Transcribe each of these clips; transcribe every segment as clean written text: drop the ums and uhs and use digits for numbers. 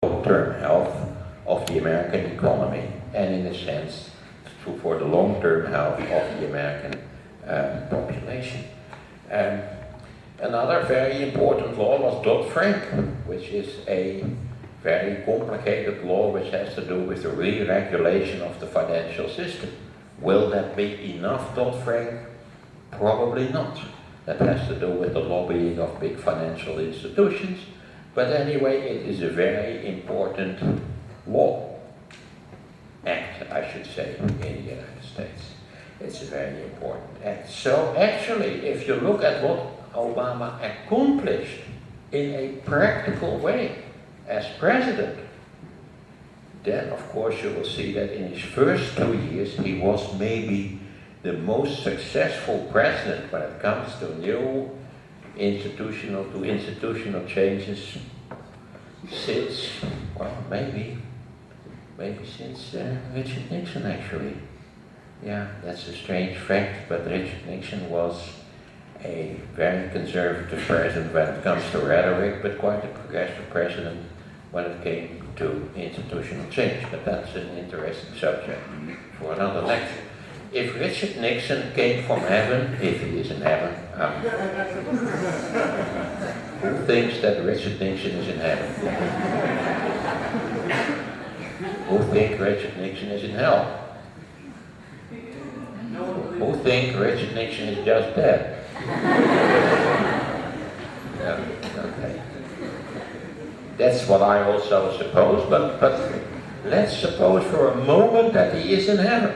long-term health of the American economy, and in a sense, for the long-term health of the American population. Another very important law was Dodd-Frank, which is a very complicated law which has to do with the re-regulation of the financial system. Will that be enough, Dodd-Frank? Probably not. That has to do with the lobbying of big financial institutions. But anyway, it is a very important law. Act, I should say, in the United States. It's a very important act. So actually, if you look at what Obama accomplished in a practical way as president, then of course you will see that in his first 2 years he was maybe the most successful president when it comes to new institutional changes since, well, maybe since Richard Nixon actually. Yeah, that's a strange fact, but Richard Nixon was a very conservative president when it comes to rhetoric, but quite a progressive president when it came to institutional change. But that's an interesting subject for another lecture. If Richard Nixon came from heaven, if he is in heaven, who thinks that Richard Nixon is in heaven? Who think Richard Nixon is in hell? Who think Richard Nixon is just dead? Yeah, okay. That's what I also suppose, but let's suppose for a moment that he is in heaven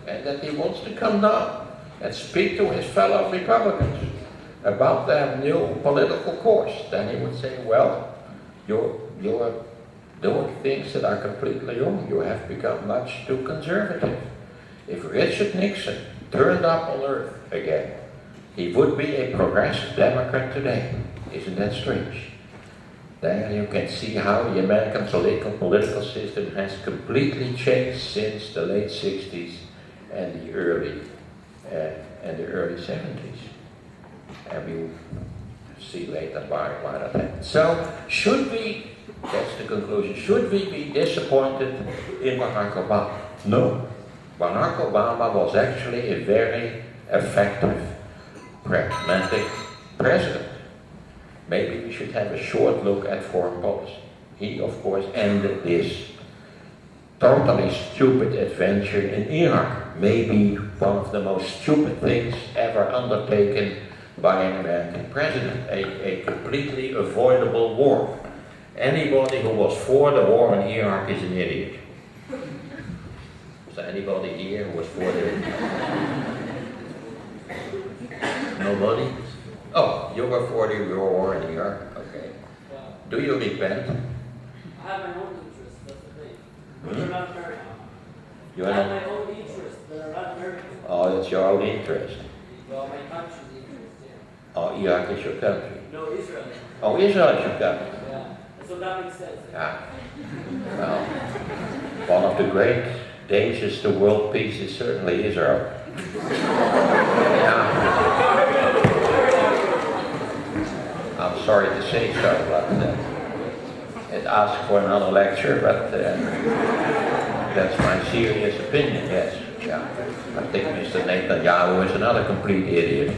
and that he wants to come down and speak to his fellow Republicans about their new political course. Then he would say, well, you're doing things that are completely wrong. You have become much too conservative. If Richard Nixon turned up on earth again, he would be a progressive Democrat today. Isn't that strange? There you can see how the American political system has completely changed since the late 60s and the early 70s. And we'll see later why that happened. So, should we, that's the conclusion, should we be disappointed in Barack Obama? No. Barack Obama was actually a very effective, pragmatic president. Maybe we should have a short look at foreign policy. He, of course, ended this totally stupid adventure in Iraq. Maybe one of the most stupid things ever undertaken by an American president. A completely avoidable war. Anybody who was for the war in Iraq is an idiot. Is there anybody here who was for the... Nobody? Oh, you were for the war in Iraq? Okay. Do you repent? I have my own interests, that's the thing. But they're not American. You I have my own interests that are not American. Oh, it's your own interest. Well, my country's interest, yeah. Oh, Iraq is your country. No, Israel. Oh, Israel is your country. Yeah. So that makes sense. Yeah. Well, one of the great dangers to world peace is certainly Israel. Yeah. I'm sorry to say so, but it asks for another lecture, but that's my serious opinion, yes. Yeah. I think Mr. Netanyahu is another complete idiot.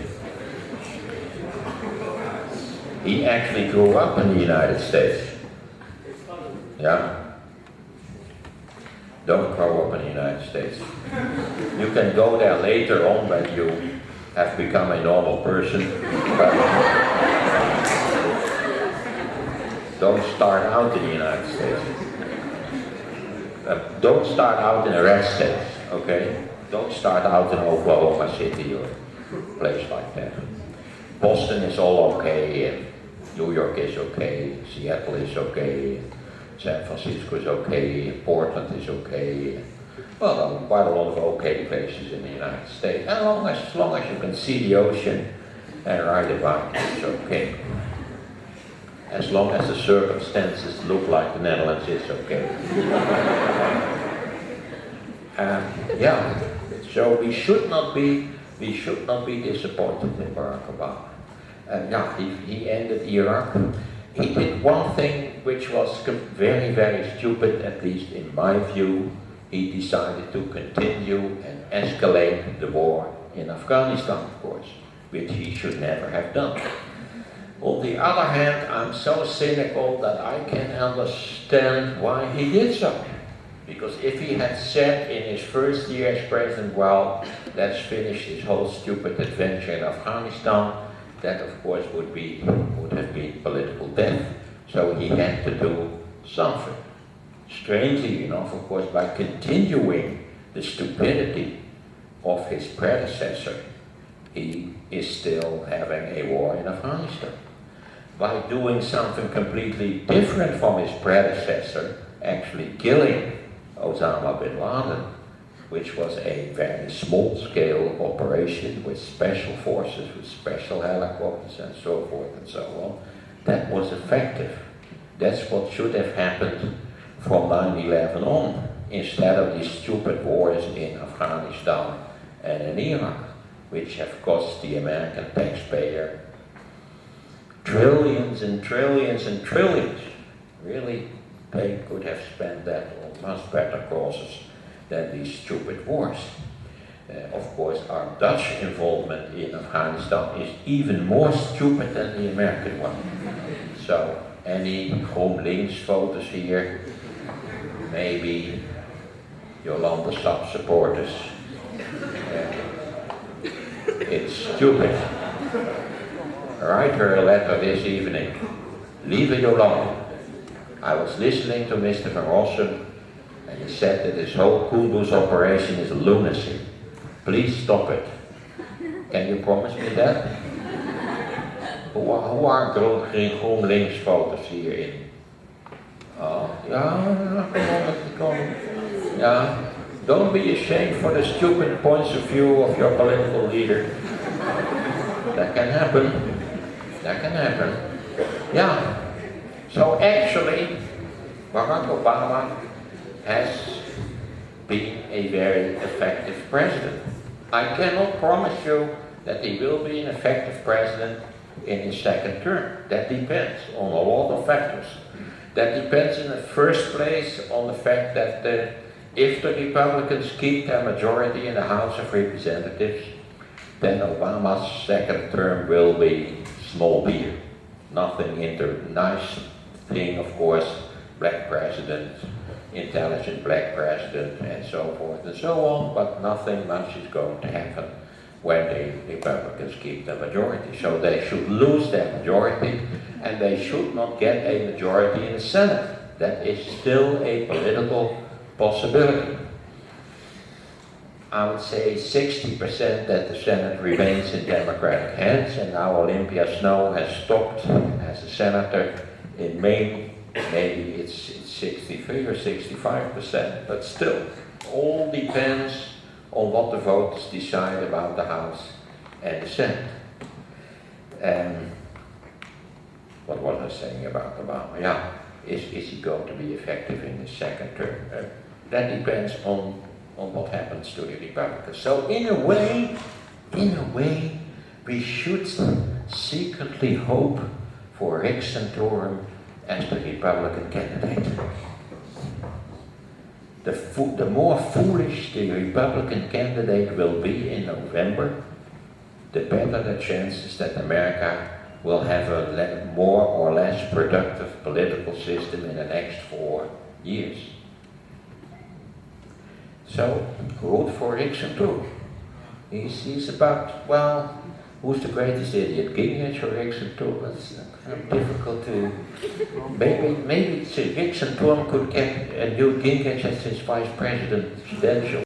He actually grew up in the United States. Yeah? Don't grow up in the United States. You can go there later on when you have become a normal person, but don't start out in the United States. Don't start out in a red state, okay? Don't start out in Oklahoma City or a place like that. Boston is all okay, and New York is okay, Seattle is okay, San Francisco is okay, Portland is okay. Well, quite a lot of okay places in the United States. As long as you can see the ocean and ride a bike, it's okay. As long as the circumstances look like the Netherlands, it's okay. Yeah, so we should not be disappointed in Barack Obama. Yeah, he ended Iraq. he did one thing which was very, very stupid, at least in my view. He decided to continue and escalate the war in Afghanistan, of course, which he should never have done. On the other hand, I'm so cynical that I can understand why he did so. Because if he had said in his first year as president, well, let's finish this whole stupid adventure in Afghanistan, that of course would have been political death. So he had to do something. Strangely enough, of course, by continuing the stupidity of his predecessor, he is still having a war in Afghanistan. By doing something completely different from his predecessor, actually killing Osama bin Laden, which was a very small-scale operation with special forces, with special helicopters and so forth and so on, that was effective. That's what should have happened from 9/11 on, instead of these stupid wars in Afghanistan and in Iraq, which have cost the American taxpayer trillions and trillions and trillions. Really, they could have spent that on much better causes than these stupid wars. Of course, our Dutch involvement in Afghanistan is even more stupid than the American one. So, any GroenLinks voters here, maybe Jolanda Sap supporters, it's stupid. Write her a letter this evening. Leave it alone. I was listening to Mr. van Rossem, and he said that this whole Kunduz operation is lunacy. Please stop it. Can you promise me that? Who are GroenLinks voters here in? Come on. Yeah. Don't be ashamed for the stupid points of view of your political leader. That can happen. That can happen. Yeah. So actually, Barack Obama has been a very effective president. I cannot promise you that he will be an effective president in his second term. That depends on a lot of factors. That depends in the first place on the fact that if the Republicans keep their majority in the House of Representatives, then Obama's second term will be small beer. Nothing nice thing, of course, black president, intelligent black president, and so forth and so on, but nothing much is going to happen when the Republicans keep the majority. So they should lose their majority, and they should not get a majority in the Senate. That is still a political possibility. I would say 60% that the Senate remains in Democratic hands, and now Olympia Snowe has stopped as a senator in Maine. Maybe it's 63 or 65%, but still, all depends on what the voters decide about the House and the Senate. What was I saying about Obama? Yeah, is he going to be effective in his second term? That depends on what happens to the Republicans. So in a way, we should secretly hope for Rick Santorum as the Republican candidate. The more foolish the Republican candidate will be in November, the better the chances that America will have a more or less productive political system in the next 4 years. So, root for Rick Santorum. He's about, well, who's the greatest idiot, Gingrich or Rick Santorum? It's difficult to... Maybe Rick Santorum could get a new Gingrich as his vice presidential